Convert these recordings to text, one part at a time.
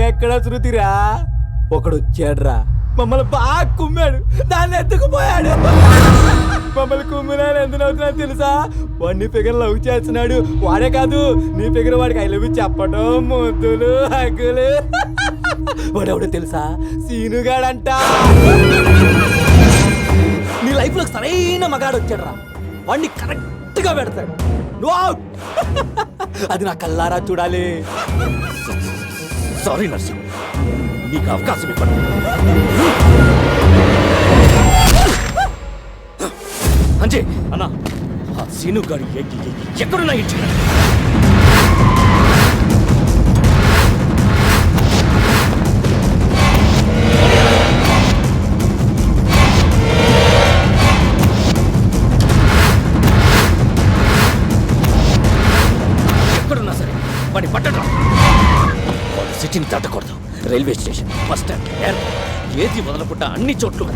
ఎక్కడ శృతిరా ఒకడు వచ్చాడ్రా మమ్మల్ని బాగా కుమ్మాడు దాన్ని ఎత్తుకుపోయాడు మమ్మల్ని కుమ్మినాడు ఎందుకు అవుతున్నా తెలుసా వాడు నీ ఫిగర్ లవ్ చేస్తున్నాడు వాడే కాదు నీ ఫిగర్ వాడికి ఐ లవ్ యూ చెప్పడం ముద్దులు హగ్గులు వాడెవడో తెలుసా సీనుగాడంట నీ లైఫ్ లో సరైన మగాడు వచ్చాడురా వాడిని కరెక్ట్ గా పెడతాడు నువ్వు అవుట్ అది నా కల్లారా చూడాలి సారీ నర్సింగ్ నీకు అవకాశం ఇవ్వండి అంజయ్ అన్న ఆ సీను గారు ఎక్కడున్నా ఇచ్చిన ఎక్కడున్నా సరే వాడిని పట్టడం వాళ్ళు సిటీని దాటకూడదు railway station bus stand airport ఏది వదలకుండా అన్ని చోట్ల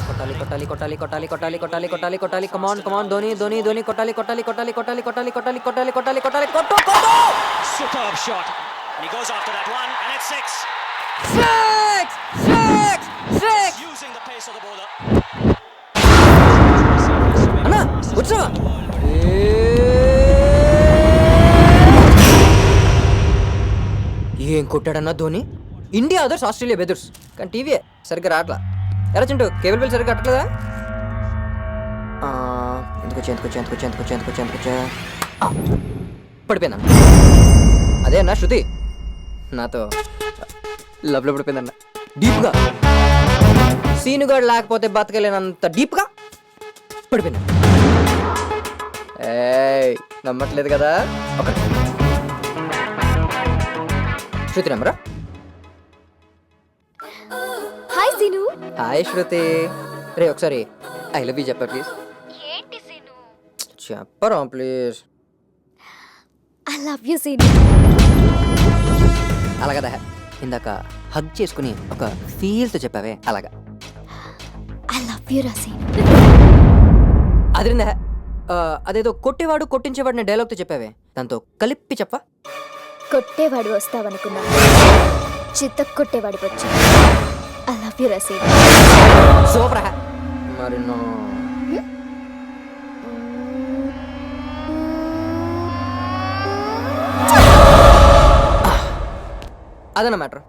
కొట్టాలి కొట్టాలి కొట్టాలి కొట్టాలి కొట్టాలి కొట్టాలి కొట్టాలి కమాన్ కమాన్ ధోని ధోని ధోని కొట్టాలి కొట్టాలి కొట్టాలి కొట్టాలి కొట్టాలి కొట్టాలి కొట్టాలి కొట్టాలి కొట్టాలి కొట్టు కొట్టు Superb shot. And he goes after that one, and it's 6. Six. Using the pace of the bowler. అన్నా వచ్చావా ఏం కొట్టాడన్నా ధోని ఇండియా అదర్స్ ఆస్ట్రేలియా బెదర్స్ కానీ టీవీ సరిగ్గా రావట్లా ఎలా చింటూ కేబుల్ బిల్ సరిగ్గా కట్టలేదా ఎందుకొచ్చా పడిపోయిందన్న అదే అన్న శృతి నాతో లవ్లో పడిపోయిందన్న డీప్గా సీనుగాడు లేకపోతే బతకలేనంత డీప్గా పడిపోయింది నమ్మట్లేదు కదా ఒక శృతి నమ్మరా హాయ్ సీను హాయ్ శృతి రే ఒకసారి ఐ లవ్ యూ చెప్పా ప్లీజ్ ఏంటి సీను చెప్పరా please I love you Seenu అలాగదా ఇందాక హగ్ చేసుకుని ఒక ఫీల్తో చెప్పావే అలాగా ఐ లవ్ యూ రా సీను అదిరిందా అదేదో కొట్టేవాడు కొట్టించేవాడిని డైలాగ్తో చెప్పావే దాంతో కలిపి చెప్పా కొట్టేవాడు వస్తావనుకున్నా చిత్త కొట్టేవాడికి వచ్చా ఐ లవ్ యూ రా సీను సూపర్ మరి నా అదన్న మ్యాటర్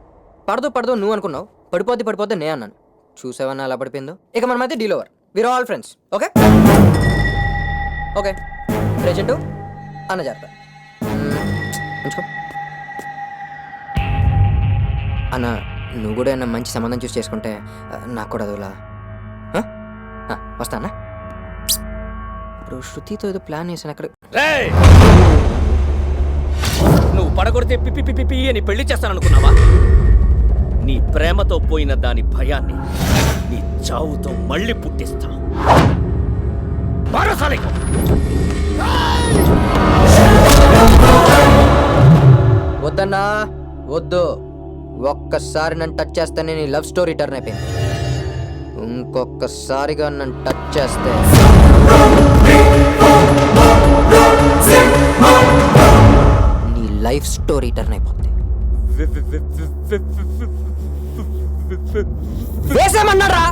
పడదు నువ్వు అనుకున్నావు పడిపోద్ది నే అన్నాను చూసావన్నా అలా పడిపోయిందో ఇక మనమైతే deal over we are all friends okay okay present అన్న జాగ్రత్త ఉంచుకో అన్న నువ్వు కూడా ఏమన్నా మంచి సంబంధం చూసి చేసుకుంటే నాకు కూడా అదోలా వస్తానా ఇప్పుడు శృతితో ఏదో ప్లాన్ చేశాను అక్కడ నువ్వు పడగొడితే పిపి అని పెళ్లి చేస్తాననుకున్నావా నీ ప్రేమతో పోయిన దాని భయాన్ని నీ చావుతో మళ్ళీ పుట్టిస్తా వద్దన్నా వద్దు ఒక్కసారి నన్ను టచ్ చేస్తేనే నీ లవ్ స్టోరీ టర్న్ అయిపోయింది ఇంకొకసారిగా నన్ను టచ్ చేస్తే నీ లైఫ్ స్టోరీ టర్న్ అయిపోతుంది వేసేమన్నారా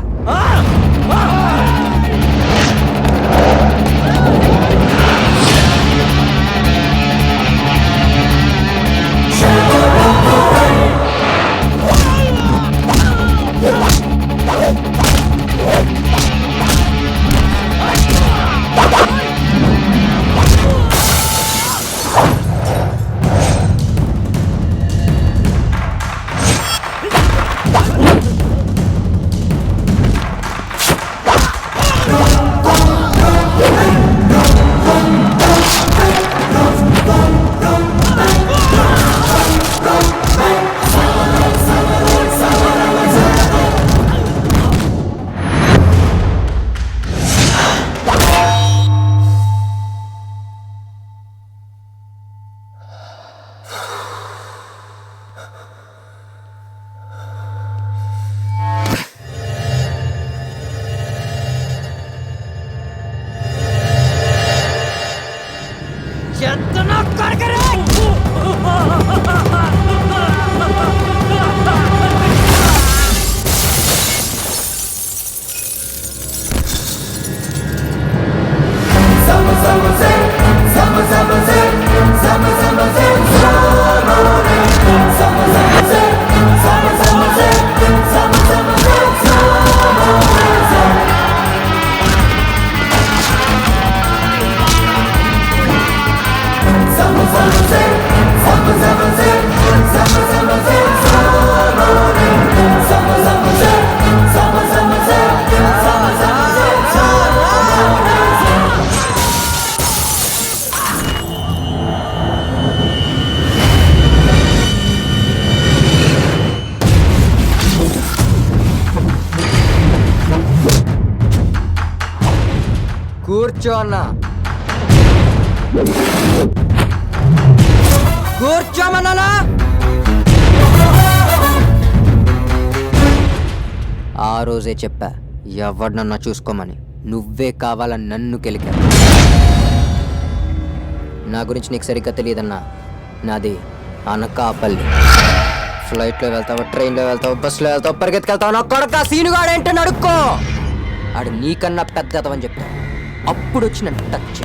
కూర్చో అన్నా. కూర్చోమన్నానా? ఆ రోజే చెప్పా ఎవరినన్నా చూసుకోమని. నువ్వే కావాలని నన్ను కెలికా. నా గురించి నీకు సరిగ్గా తెలియదన్నా. నాది అనకాపల్లి. ఫ్లైట్లో వెళ్తావా, ట్రైన్లో వెళ్తావా, బస్సులో వెళ్తావా, పరిగెత్తుకెళ్తావా, నా కొడుకు సీనుగాడేంటని అడుక్కో. ఆడు నీకన్నా పెద్దతవని చెప్తా. అప్పుడు వచ్చిన టచ్.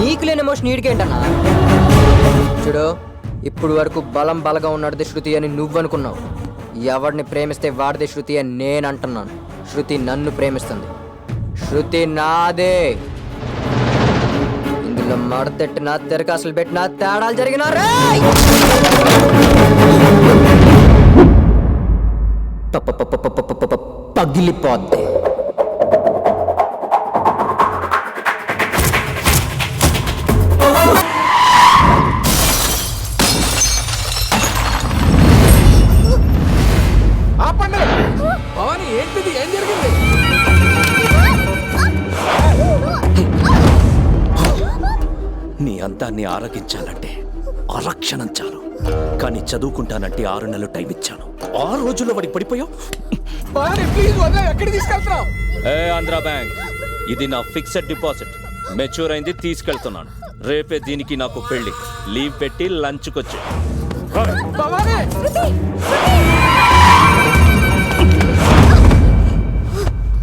నీకు లేని ఎమోషన్ నీడికేంటన్నా? చూడు, ఇప్పుడు వరకు బలం బలగా ఉన్నాడుది శృతి అని నువ్వనుకున్నావు. ఎవడిని ప్రేమిస్తే వాడిదే శృతి అని నేను అంటున్నాను. శృతి నన్ను ప్రేమిస్తుంది. శృతి నాదే. ఇందులో మడతెట్టినా, తెరకాసులు పెట్టినా, తేడాలు జరిగినా పగిలిపోద్ది. భవాని ఏంటిది? ఏం జరిగింది? నీ అందాన్ని ఆరగించాలంటే ఆరక్షణం చాలు, కానీ చదువుకుంటానంటే 6 నెలలు టైం ఇచ్చాను. 6 రోజుల్లో వాడికి పడిపోయావు. ఎక్కడికి తీసుకెళ్తున్నావు? ఏ ఆంధ్రా బ్యాంక్, ఇది నా ఫిక్స్డ్ డిపాజిట్. మెచ్యూర్ అయింది, తీసుకెళ్తున్నాను. రేపే దీనికి నాకు పెళ్లి. లీవ్ పెట్టి లంచ్కొచ్చి.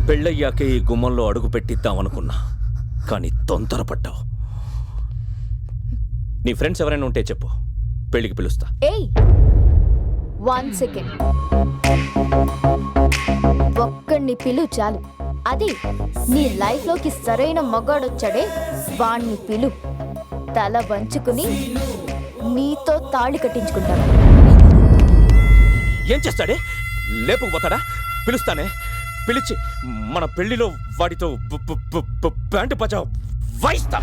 పెళ్ళయ్యాకే ఈ గుమ్మంలో అడుగు పెట్టిద్దామనుకున్నా, కానీ తొందరపడ్డావు. నీ ఫ్రెండ్స్ ఎవరైనా ఉంటే చెప్పు, పెళ్లికి పిలుస్తా. ఏయ్ 1 సెకండ్. ఒక్కడిని పిలు చాలు. అది నీ లైఫ్ లోకి సరైన మగాడొచ్చాడే, వాణ్ణి పిలు. తల వంచుకుని నీతో తాళి కట్టించుకుంటాను. ఏం చేస్తాడే? లేపుకుపోతాడా? పిలుస్తానే. పిలిచి మన పెళ్లిలో వాడితో బ్యాండ్ బజా వాయిస్తా.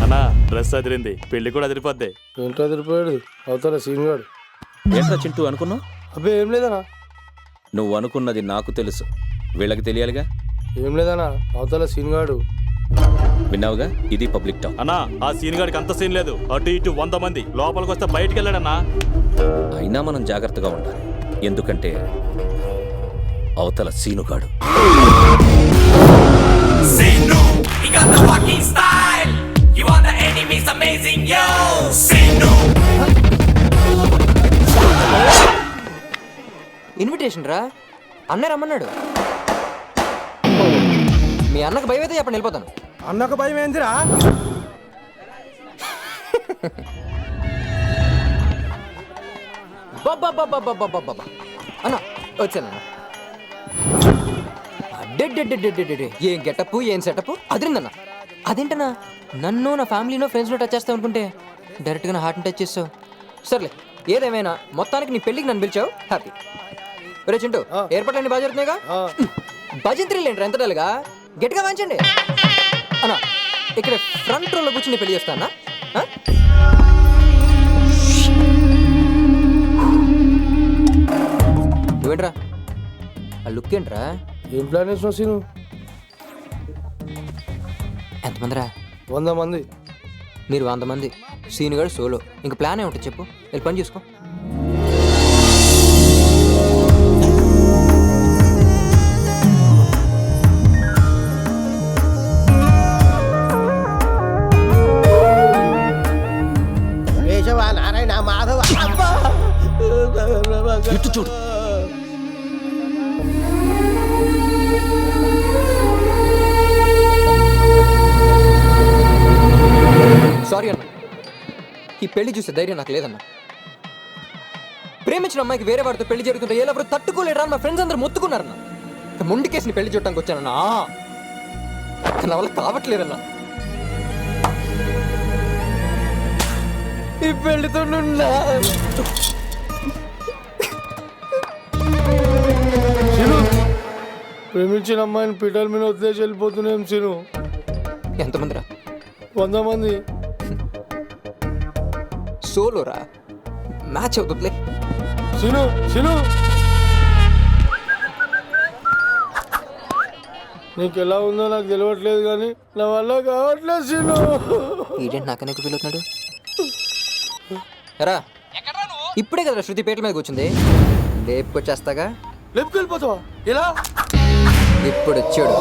అన్నా, డ్రెస్ అదిరింది, పెళ్లి కూడా అదిరిపోద్ది. ఏంటో అదిరిపోయాడు అవుతారా సీన్గాడు? ఏంట్రా చింటూ అనుకున్నావు? అబ్బే ఏం లేదనా. నువ్వు అనుకున్నది నాకు తెలుసు, వీళ్ళకి తెలియాలిగా. ఏం లేదనా, అవతల సీన్గాడు. విన్నావుగా, ఇది పబ్లిక్ టాక్. అన్నా, ఆ సీన్ గాడికి అంత సీన్ లేదు. అటు ఇటు 100 మంది, లోపలికి వస్తే బయటికి వెళ్ళాడన్నా. అయినా మనం జాగ్రత్తగా ఉండాలి, ఎందుకంటే అవతల సీనుగాడు. ఇన్విటేషన్ రా, అన్న రమ్మన్నాడు. మీ అన్నకు భయం అయితే చెప్పండి, వెళ్ళిపోతాను. అన్నకు భయం ఏందిరా? అన్న వచ్చానన్న. ఏం గెటప్, ఏం సెటప్ అదిరిందన్న. అదేంటన్నా, నన్ను నా ఫ్యామిలీనో ఫ్రెండ్స్నో టచ్ చేస్తావు అనుకుంటే డైరెక్ట్గా నా హార్ట్ని టచ్ చేస్తావు. సర్లే, ఏదేమైనా మొత్తానికి నీ పెళ్ళికి నన్ను పిలిచావు, హ్యాపీ. రే చింటూ, ఏర్పాట్లన్నీ బాగా జరుగుతున్నాయిగా? భజంత్రీలు ఏంటి ఎంత డల్గా? గట్టిగా వాంచండి అన్న. ఇక్కడ ఫ్రంట్ రోలో కూర్చుని పెళ్లి చేస్తానా? నువ్వేంట్రా ఆ లుక్ ఏంట్రా? ఏం ప్లాన్ వేసినావు సీను? ఎంతమందిరా? 100 మంది. మీరు 100 మంది, సీనుగాడు సోలో. ఇంక ప్లాన్ ఏమిటి చెప్పు, వెళ్ళి పని చూసుకో. నారాయణ మాధవ ఇటు చూడు. సారీ అన్న, ఈ పెళ్లి చూసే ధైర్యం నాకు లేదన్నా. ప్రేమించిన అమ్మాయికి వేరే వాడితో పెళ్లి జరుగుతుంటే ఎవరు తట్టుకోలేరా? మా ఫ్రెండ్స్ అందరూ మొత్తుకున్నారన్న. మొండి కేసుని పెళ్లి చూడటానికి వచ్చానన్నా. నా వల్ల కావట్లేదన్నా. ఈ పెళ్లితో ప్రేమించిన అమ్మాయిని పిటల మీద వదిలేసి వెళ్ళిపోతున్నాం సీను. ఎంతమందిరా? 100 మంది. సోలోరా, మ్యాచ్ అవుతుందిలే. సిను సిను నీకు ఎలా ఉందో నాకు తెలియట్లేదు కానీ నా వల్ల కావట్లేదు సిను. ఈడెంట్ నాకనే ఫీల్ అవుతున్నాడు. రా ఇప్పుడే కదా శృతి పేట్ల మీద కూర్చుంది, లేపుకొచ్చేస్తాగా. లేపుకెళ్ళిపోతావా? ఎలా? ఇప్పుడు చూడు.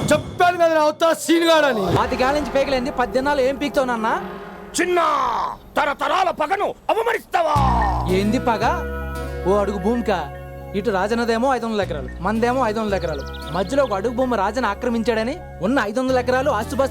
చెప్పాను కదా నా అవుతా సీన్ గాడని. మాతి గాలి నుంచి పేకలేంది 10 దినాలు ఏం పీక్తావు నాన్న? చిన్న తరతరాల పగను అవమరిస్తావా? ఏంది పగ? ఓ అడుగు భూమికా. ఇటు రాజనదేమో 500 ఎకరాలు, మందేమో 500 ఎకరాలు. మధ్యలో ఒక అడుగు భూమి రాజన ఆక్రమించాడని ఉన్న 500 ఎకరాలు ఆస్తుపాస్తులు